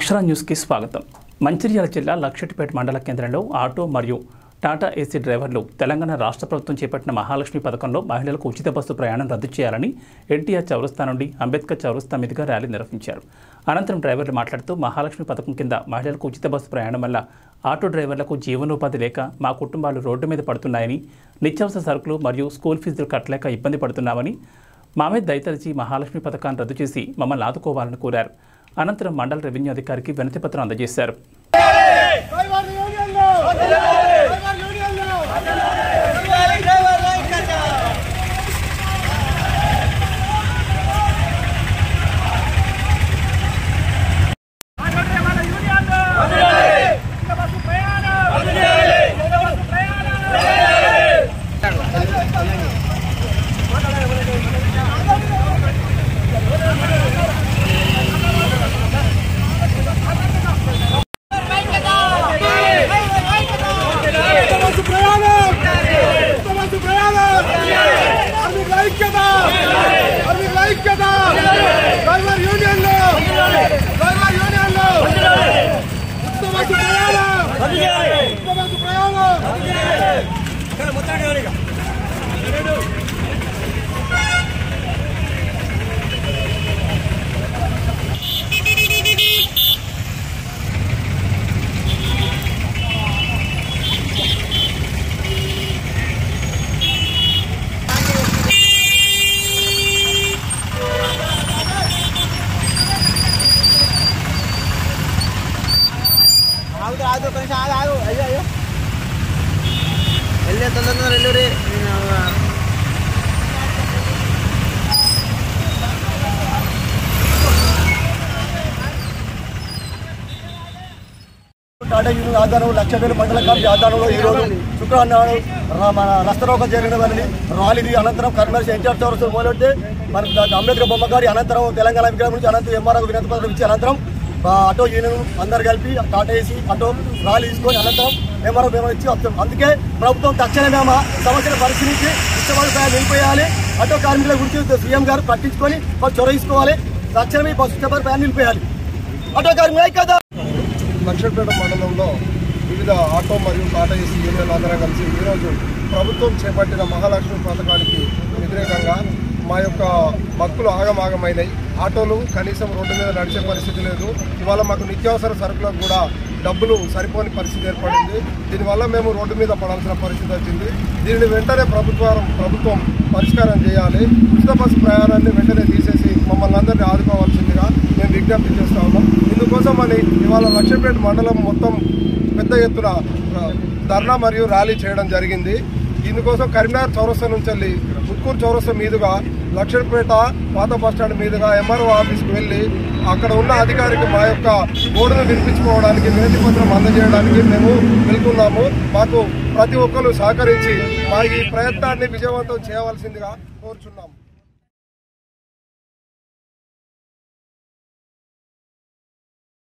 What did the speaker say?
అక్షర న్యూస్కి స్వాగతం. మంచిర్యాల జిల్లా లక్షటిపేట మండల కేంద్రంలో ఆటో మరియు టాటా ఏసీ డ్రైవర్లు తెలంగాణ రాష్ట్ర ప్రభుత్వం చేపట్టిన మహాలక్ష్మి పథకంలో మహిళలకు ఉచిత బస్సు ప్రయాణం రద్దు చేయాలని ఎన్టీఆర్ చౌరస్తా నుండి అంబేద్కర్ చౌరస్తా మీదుగా ర్యాలీ నిర్వహించారు. అనంతరం డ్రైవర్లు మాట్లాడుతూ మహాలక్ష్మి పథకం కింద మహిళలకు ఉచిత బస్సు ప్రయాణం వల్ల ఆటో డ్రైవర్లకు జీవనోపాధి లేక మా కుటుంబాలు రోడ్డు మీద పడుతున్నాయని, నిత్యావసర సరుకులు మరియు స్కూల్ ఫీజులు కట్టలేక ఇబ్బంది పడుతున్నామని, మా మీద దయతలిచి మహాలక్ష్మి పథకాన్ని రద్దు చేసి మమ్మల్ని ఆదుకోవాలని కోరారు. అనంతరం మండల రెవెన్యూ అధికారికి వినతి పత్రం అందజేశారు. టాటా యూనియన్ ఆధ్వర్యంలో లక్షపేట మండల కమిటీ ఆధ్వర్యంలో ఈరోజు శుక్రవారం మన రస్తరోక జరిగిన వారిని ర్యాలీది అనంతరం కరీంనగర్ ఎన్టీఆర్ చౌరస్తా మొదలెడితే మన అంబేద్కర్ బొమ్మగారి అనంతరం తెలంగాణ విగ్రహం నుంచి అనంతరం ఎంఆర్ఓ వినతి పత్రం ఇచ్చి అనంతరం ఆటో యూనియన్ అందరు కలిపి టాటా ఏసీ ఆటో ర్యాలీ తీసుకొని అనంతరం ఎంఆర్ఓ మేము ఇచ్చి వస్తాం. అందుకే ప్రభుత్వం తక్షణమే మా సమస్యను పరిశీలించి ఇష్టపడి నిలిపేయాలి. ఆటో కార్మికుల గురించి సీఎం గారు పట్టించుకొని చొరవ తీసుకోవాలి. తక్షణమే బస్సు ఇష్టపడి ప్రయాణం నిలిపేయాలి. ఆటో కార్మికులు కదా. లక్షపేట మండలంలో వివిధ ఆటో మరియు టాటా ఏసీ యూనియన్లు అందరం కలిసి ఈరోజు ప్రభుత్వం చేపట్టిన మహాలక్ష్మి పథకానికి వ్యతిరేకంగా మా యొక్క బతుకులు ఆగమాగమైనాయి. ఆటోలు కనీసం రోడ్డు మీద నడిచే పరిస్థితి లేదు. ఇవాళ మాకు నిత్యావసర సరుకులకు కూడా డబ్బులు సరిపోని పరిస్థితి ఏర్పడింది. దీనివల్ల మేము రోడ్డు మీద పడాల్సిన పరిస్థితి వచ్చింది. దీనిని వెంటనే ప్రభుత్వం పరిష్కారం చేయాలి. ఉచిత బస్సు ప్రయాణాన్ని వెంటనే తీసేసి మమ్మల్ని అందరినీ ఆదుకోవాల్సిందిగా మేము విజ్ఞప్తి చేస్తా ఉన్నాం. ఇందుకోసం అని ఇవాళ లక్షపేట మండలం మొత్తం పెద్ద ఎత్తున ధర్నా మరియు ర్యాలీ చేయడం జరిగింది. ఇందుకోసం కరీంనగర్ చౌరస్తా నుంచి వెళ్ళి ముక్కూరు చౌరస్తా మీదుగా లక్షపేట పాత బస్టాండ్ మీదుగా ఎంఆర్ఓ ఆఫీస్కి వెళ్ళి అక్కడ ఉన్న అధికారికి మా యొక్క బోర్డును వినిపించుకోవడానికి వినతి పత్రం అందజేయడానికి మేము వెళ్తున్నాము. మాకు ప్రతి ఒక్కరు సహకరించి మా ఈ ప్రయత్నాన్ని విజయవంతం చేయవలసిందిగా కోరుచున్నాము.